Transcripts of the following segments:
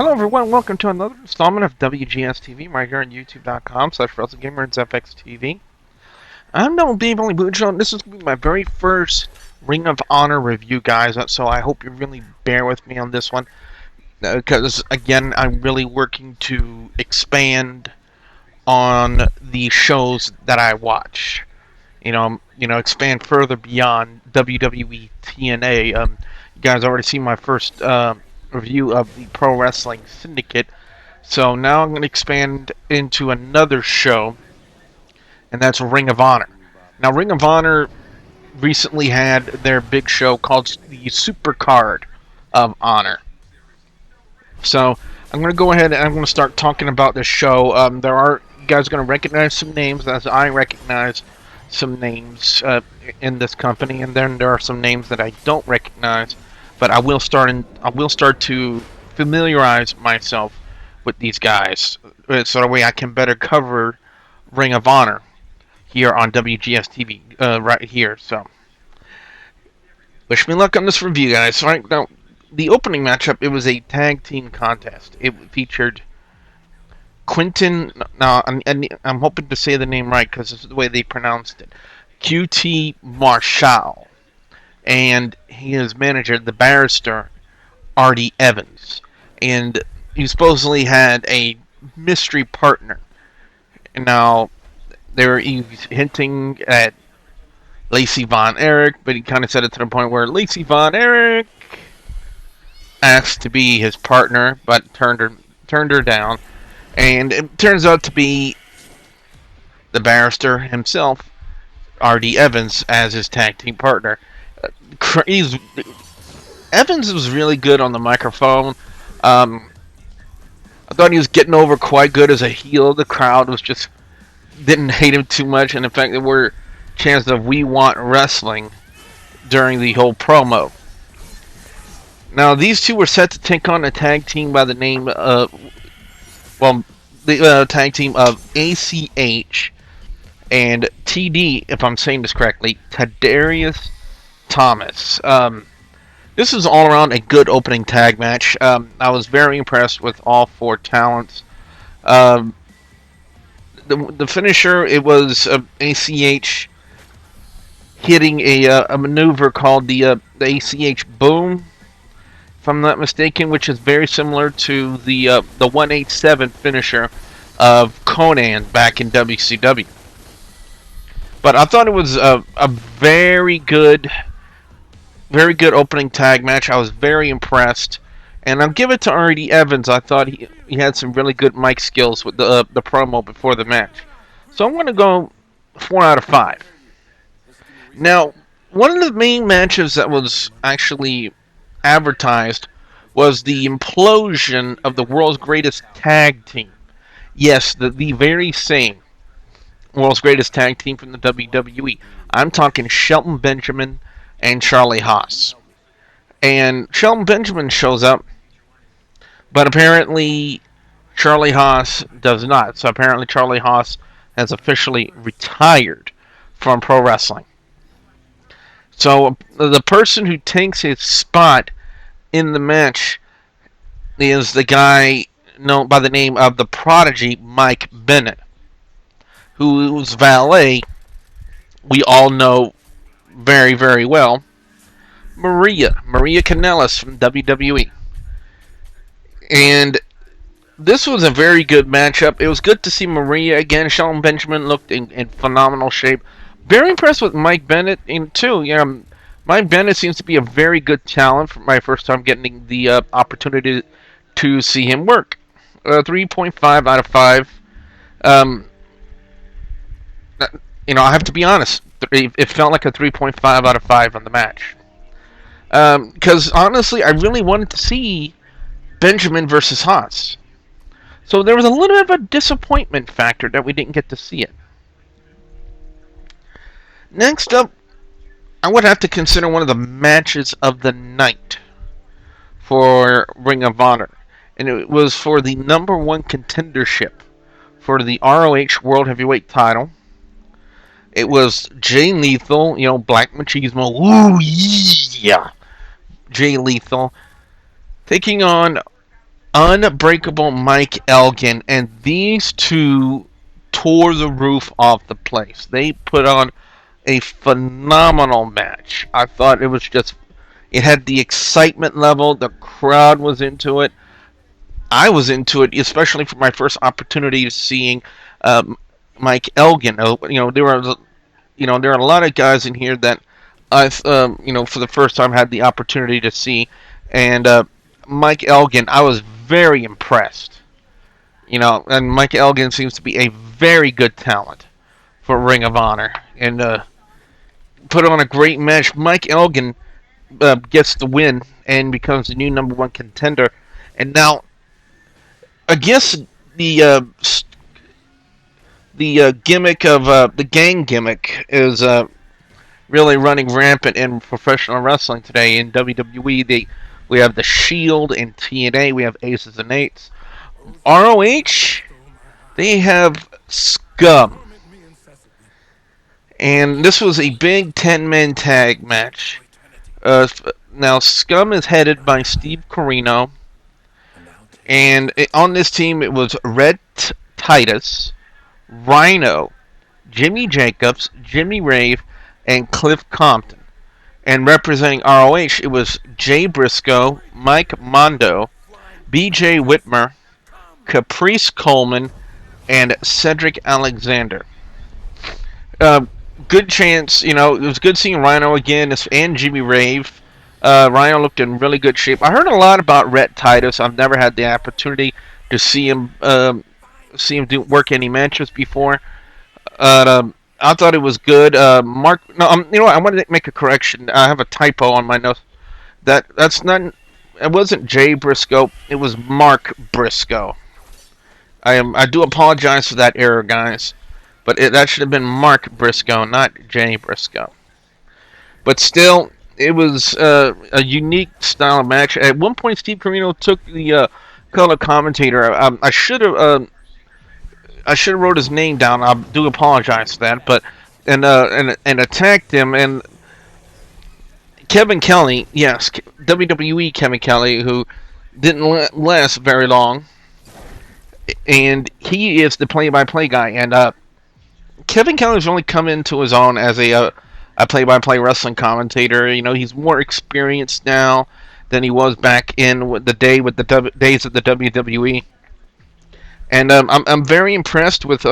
Hello everyone, welcome to another installment of WGS-TV right here on youtube.com/WrestleGamer&FXTV. I'm no Dave Only Bujo, and this is going to be my very first Ring of Honor review, guys, so I hope you really bear with me on this one, because, again, I'm really working to expand on the shows that I watch. Expand further beyond WWE TNA. You guys already seen my first review of the Pro Wrestling Syndicate, so now I'm going to expand into another show, and that's Ring of Honor. Now, Ring of Honor recently had their big show called the Supercard of Honor. So I'm going to go ahead and I'm going to start talking about this show. You guys are going to recognize some names, as I recognize some names in this company, and then there are some names that I don't recognize. But I will start to familiarize myself with these guys, so that way I can better cover Ring of Honor here on WGS-TV right here. So, wish me luck on this review, guys. Right now, the opening matchup, it was a tag team contest. It featured Quentin. Now, I'm hoping to say the name right because it's the way they pronounced it. QT Marshall and his manager, the barrister, Artie Evans. And he supposedly had a mystery partner. And now, he was hinting at Lacey Von Erich, but he kind of said it to the point where Lacey Von Erich asked to be his partner, but turned her down. And it turns out to be the barrister himself, Artie Evans, as his tag team partner. Evans was really good on the microphone. I thought he was getting over quite good as a heel. The crowd didn't hate him too much, and in fact, there were chants of "We want wrestling" during the whole promo. Now, these two were set to take on a tag team by the name of, the tag team of ACH and TD, if I'm saying this correctly, Tadarius Thomas. This was all around a good opening tag match. I was very impressed with all four talents. The finisher, it was ACH hitting a maneuver called the ACH Boom, if I'm not mistaken, which is very similar to the 187 finisher of Conan back in WCW. But I thought it was a very good opening tag match. I was very impressed, and I'll give it to Artie Evans. I thought he had some really good mic skills with the promo before the match. So I'm going to go 4 out of 5. Now, one of the main matches that was actually advertised was the implosion of the world's greatest tag team. Yes, the very same world's greatest tag team from the WWE. I'm talking Shelton Benjamin and Charlie Haas. And Shelton Benjamin shows up, but apparently Charlie Haas does not. So apparently Charlie Haas has officially retired from pro wrestling. So the person who takes his spot in the match is the guy known by the name of the Prodigy, Mike Bennett, whose valet we all know very, very well, Maria Kanellis from WWE. And this was a very good matchup. It was good to see Maria again. Shelton Benjamin looked in phenomenal shape. Very impressed with Mike Bennett too. Mike Bennett seems to be a very good talent. For my first time getting the opportunity to see him work. 3.5 out of 5. I have to be honest. It felt like a 3.5 out of 5 on the match. Because honestly, I really wanted to see Benjamin versus Haas. So there was a little bit of a disappointment factor that we didn't get to see it. Next up, I would have to consider one of the matches of the night for Ring of Honor. And it was for the number 1 contendership for the RoH World Heavyweight title. It was Jay Lethal, Black Machismo, woo yeah, Jay Lethal, taking on Unbreakable Mike Elgin, and these two tore the roof off the place. They put on a phenomenal match. I thought it was just, it had the excitement level, the crowd was into it. I was into it, especially for my first opportunity of seeing Mike Elgin. There are a lot of guys in here that I've, for the first time had the opportunity to see, and Mike Elgin, I was very impressed. And Mike Elgin seems to be a very good talent for Ring of Honor, and put on a great match. Mike Elgin gets the win and becomes the new number one contender. And now, I guess the gimmick of the gang gimmick is really running rampant in professional wrestling today. In WWE, we have the Shield. In TNA, we have Aces and Eights. RoH, they have Scum. And this was a big 10-man tag match. Now, Scum is headed by Steve Corino. And on this team, it was Red Titus, Rhino, Jimmy Jacobs, Jimmy Rave, and Cliff Compton. And representing ROH, it was Jay Briscoe, Mike Mondo, BJ Whitmer, Caprice Coleman, and Cedric Alexander. Good chance, it was good seeing Rhino again and Jimmy Rave. Rhino looked in really good shape. I heard a lot about Rhett Titus. I've never had the opportunity to see him work any matches before. I thought it was good. Mark, no, I wanted to make a correction. I have a typo on my notes. That's not. It wasn't Jay Briscoe. It was Mark Briscoe. I do apologize for that error, guys. But that should have been Mark Briscoe, not Jay Briscoe. But still, it was a unique style of match. At one point, Steve Corino took the color commentator. I should have wrote his name down. I do apologize for that. But and attacked him. And Kevin Kelly, yes, WWE Kevin Kelly, who didn't last very long, and he is the play-by-play guy. And Kevin Kelly's only come into his own as a play-by-play wrestling commentator. He's more experienced now than he was back in the days of the WWE. And I'm very impressed with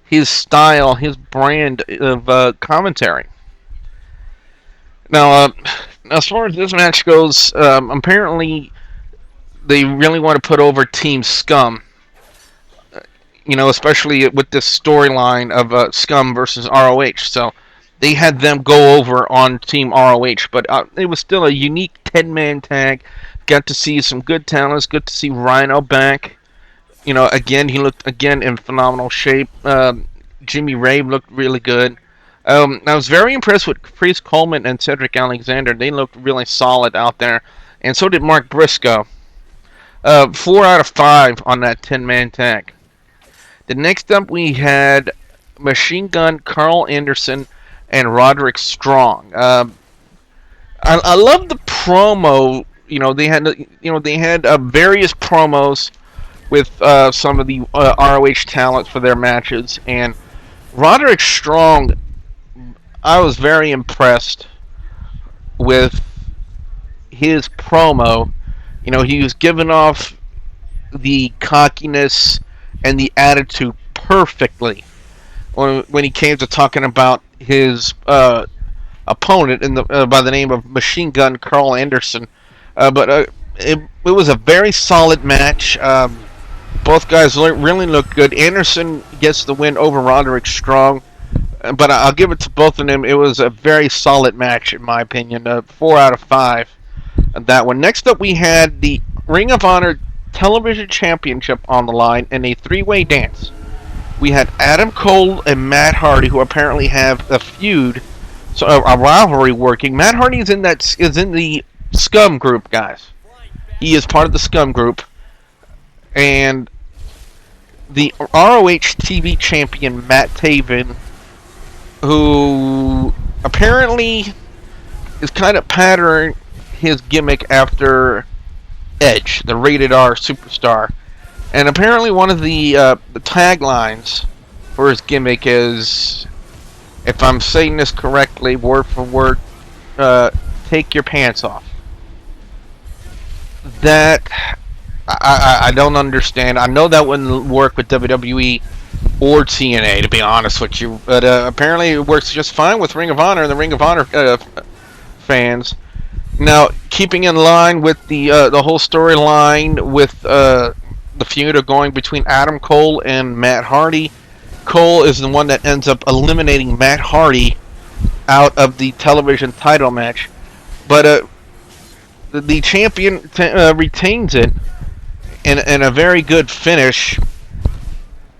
his style, his brand of commentary. Now, as far as this match goes, apparently they really want to put over Team Scum. Especially with this storyline of Scum versus ROH. So they had them go over on Team ROH, but it was still a unique 10-man tag. Got to see some good talents. Good to see Rhino back. Again, he looked in phenomenal shape. Jimmy Rave looked really good. I was very impressed with Caprice Coleman and Cedric Alexander. They looked really solid out there, and so did Mark Briscoe. 4 out of 5 on that 10-man tag. The next up, we had Machine Gun Carl Anderson and Roderick Strong. I love the promo. They had various promos with some of the ROH talents for their matches, and Roderick Strong, I was very impressed with his promo. He was giving off the cockiness and the attitude perfectly when he came to talking about his opponent by the name of Machine Gun Carl Anderson. But it was a very solid match. Both guys really looked good. Anderson gets the win over Roderick Strong, but I'll give it to both of them. It was a very solid match, in my opinion. 4 out of 5 on that one. Next up, we had the Ring of Honor Television Championship on the line in a 3-way dance. We had Adam Cole and Matt Hardy, who apparently have a feud, so a rivalry working. Matt Hardy is in the Scum group, guys. He is part of the Scum group, and the ROH TV champion Matt Taven, who apparently is kind of patterning his gimmick after Edge, the rated R superstar. And apparently one of the taglines for his gimmick is, if I'm saying this correctly, word for word, take your pants off. That I don't understand. I know that wouldn't work with WWE or TNA, to be honest with you, but apparently it works just fine with Ring of Honor and the Ring of Honor fans. Now, keeping in line with the whole storyline with the feud going between Adam Cole and Matt Hardy, Cole is the one that ends up eliminating Matt Hardy out of the television title match. But the champion retains it in a very good finish.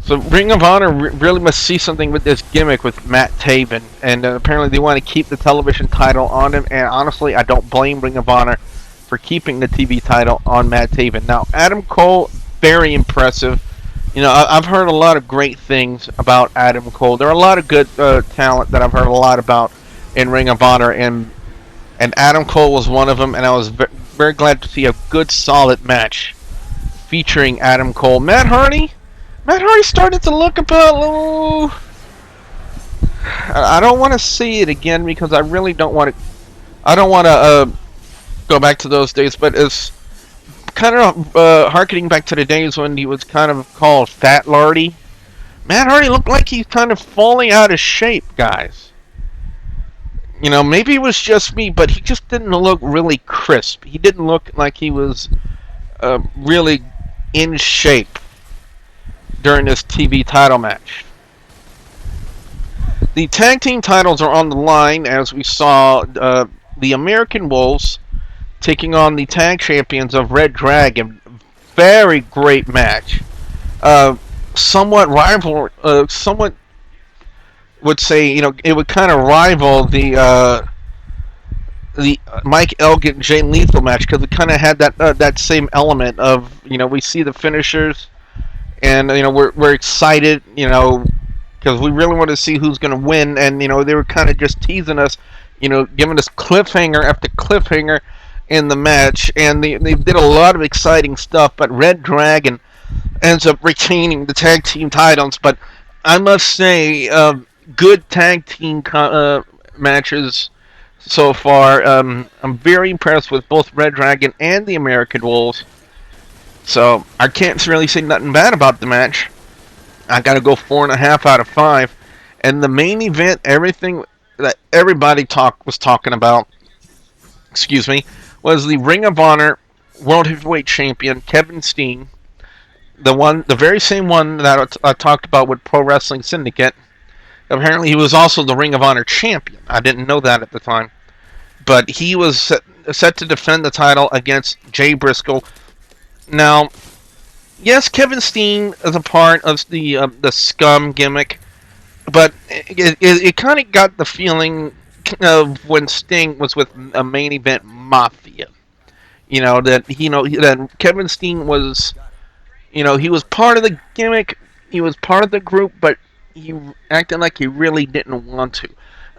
So Ring of Honor really must see something with this gimmick with Matt Taven, and apparently they want to keep the television title on him, and honestly, I don't blame Ring of Honor for keeping the TV title on Matt Taven. Now, Adam Cole, very impressive. You know, I've heard a lot of great things about Adam Cole. There are a lot of good talent that I've heard a lot about in Ring of Honor, and Adam Cole was one of them, and I was very glad to see a good, solid match featuring Adam Cole. Matt Hardy started to look about. I don't want to see it again because I really don't want to. I don't want to go back to those days, but it's kind of harkening back to the days when he was kind of called Fat Lardy. Matt Hardy looked like he's kind of falling out of shape, guys. You know, maybe it was just me, but he just didn't look really crisp. He didn't look like he was really in shape during this TV title match. The tag team titles are on the line as we saw the American Wolves taking on the tag champions of Red Dragon. Very great match. Somewhat would say, you know, it would kind of rival the Mike Elgin Jay Lethal match because it kind of had that same element of, you know, we see the finishers. And, you know, we're excited, you know, because we really want to see who's going to win. And, you know, they were kind of just teasing us, you know, giving us cliffhanger after cliffhanger in the match. And they did a lot of exciting stuff. But Red Dragon ends up retaining the tag team titles. But I must say, good tag team matches so far. I'm very impressed with both Red Dragon and the American Wolves. So, I can't really say nothing bad about the match. I gotta go 4.5 out of 5. And the main event, everything that everybody was talking about, was the Ring of Honor World Heavyweight Champion, Kevin Steen. The very same one that I talked about with Pro Wrestling Syndicate. Apparently, he was also the Ring of Honor Champion. I didn't know that at the time. But he was set to defend the title against Jay Briscoe. Now, yes, Kevin Steen is a part of the Scum gimmick, but it kind of got the feeling of when Sting was with a Main Event Mafia. You know that that Kevin Steen was, you know, he was part of the gimmick, he was part of the group, but he acted like he really didn't want to.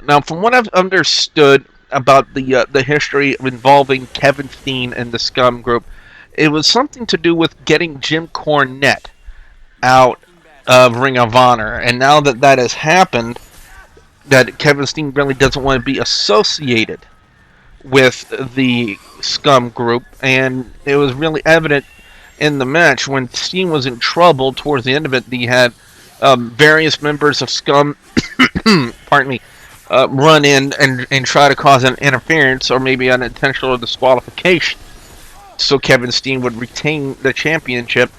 Now, from what I've understood about the history involving Kevin Steen and the Scum group, it was something to do with getting Jim Cornette out of Ring of Honor. And now that has happened, that Kevin Steen really doesn't want to be associated with the Scum group. And it was really evident in the match when Steen was in trouble towards the end of it. He had various members of Scum pardon me, run in and try to cause an interference or maybe an intentional disqualification, so Kevin Steen would retain the championship.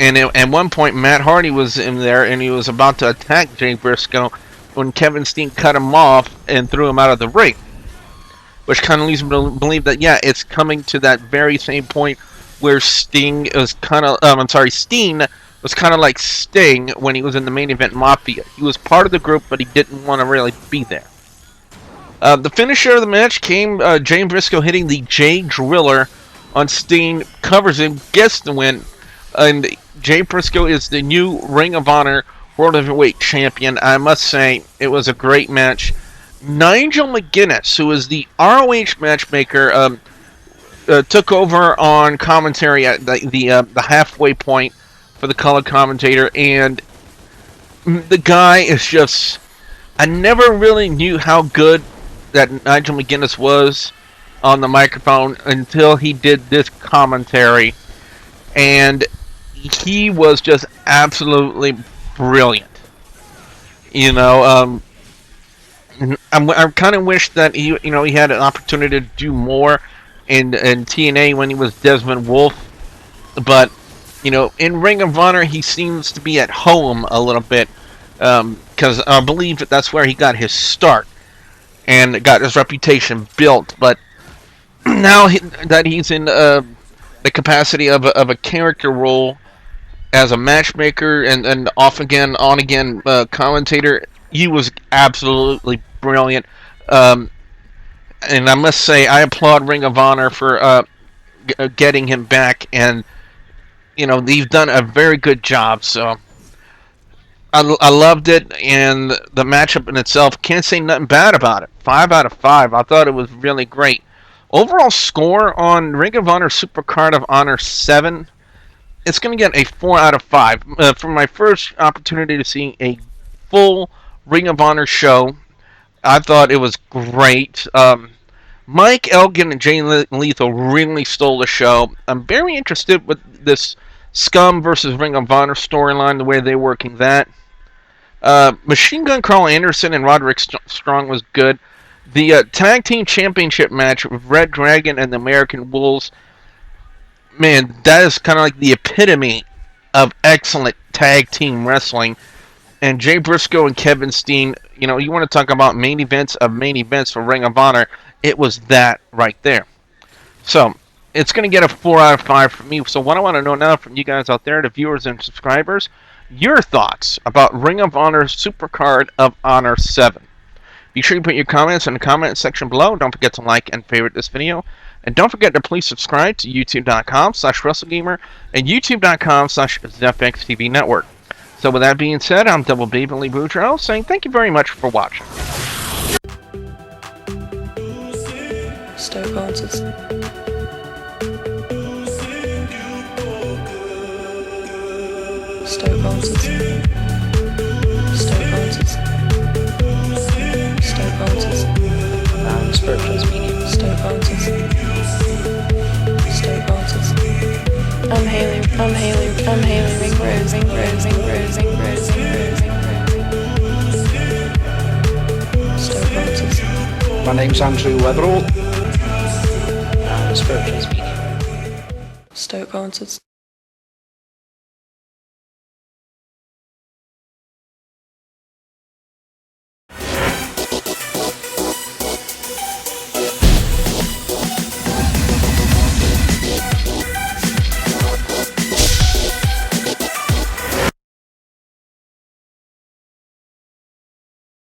And at one point, Matt Hardy was in there, and he was about to attack Jay Briscoe when Kevin Steen cut him off and threw him out of the ring. Which kind of leads me to believe that, yeah, it's coming to that very same point where Steen was kind of like Sting when he was in the Main Event Mafia. He was part of the group, but he didn't want to really be there. The finisher of the match came Jay Briscoe hitting the Jay Driller on Steen, covers him, gets the win, and Jay Briscoe is the new Ring of Honor World Heavyweight Champion. I must say, it was a great match. Nigel McGuinness, who is the RoH matchmaker, took over on commentary at the halfway point for the color commentator, and the guy is just. I never really knew how good that Nigel McGuinness was on the microphone until he did this commentary, and he was just absolutely brilliant. You know, I kind of wish that he had an opportunity to do more in TNA when he was Desmond Wolfe, but in Ring of Honor he seems to be at home a little bit, because I believe that's where he got his start and got his reputation built. But now that he's in the capacity of a character role as a matchmaker and on again commentator, he was absolutely brilliant. And I must say, I applaud Ring of Honor for getting him back, and they've done a very good job. So I loved it, and the matchup in itself, can't say nothing bad about it. 5 out of 5. I thought it was really great. Overall score on Ring of Honor Supercard of Honor 7, it's going to get a 4 out of 5. For my first opportunity to see a full Ring of Honor show, I thought it was great. Mike Elgin and Jay Lethal really stole the show. I'm very interested with this Scum versus Ring of Honor storyline, the way they're working that. Machine Gun Carl Anderson and Roderick Strong was good. The Tag Team Championship match with Red Dragon and the American Wolves, man, that is kind of like the epitome of excellent tag team wrestling. And Jay Briscoe and Kevin Steen, you want to talk about main events of main events for Ring of Honor, it was that right there. So, it's going to get a 4 out of 5 from me. So what I want to know now from you guys out there, the viewers and subscribers, your thoughts about Ring of Honor Supercard of Honor 7. Be sure you put your comments in the comment section below. Don't forget to like and favorite this video. And don't forget to please subscribe to youtube.com/WrestleGamer and youtube.com/ZFXTV Network. So with that being said, I'm Double B Billy Boudreaux saying thank you very much for watching. Stone Concerts. Stone Concerts. Stone Concerts. Stone Concerts. Spiritual medium. Stone Concerts. Stone Concerts. I'm Haley Ring Rose. Stone Concerts. My name's Andrew Weatherall. Spiritual medium. Stoke Concerts.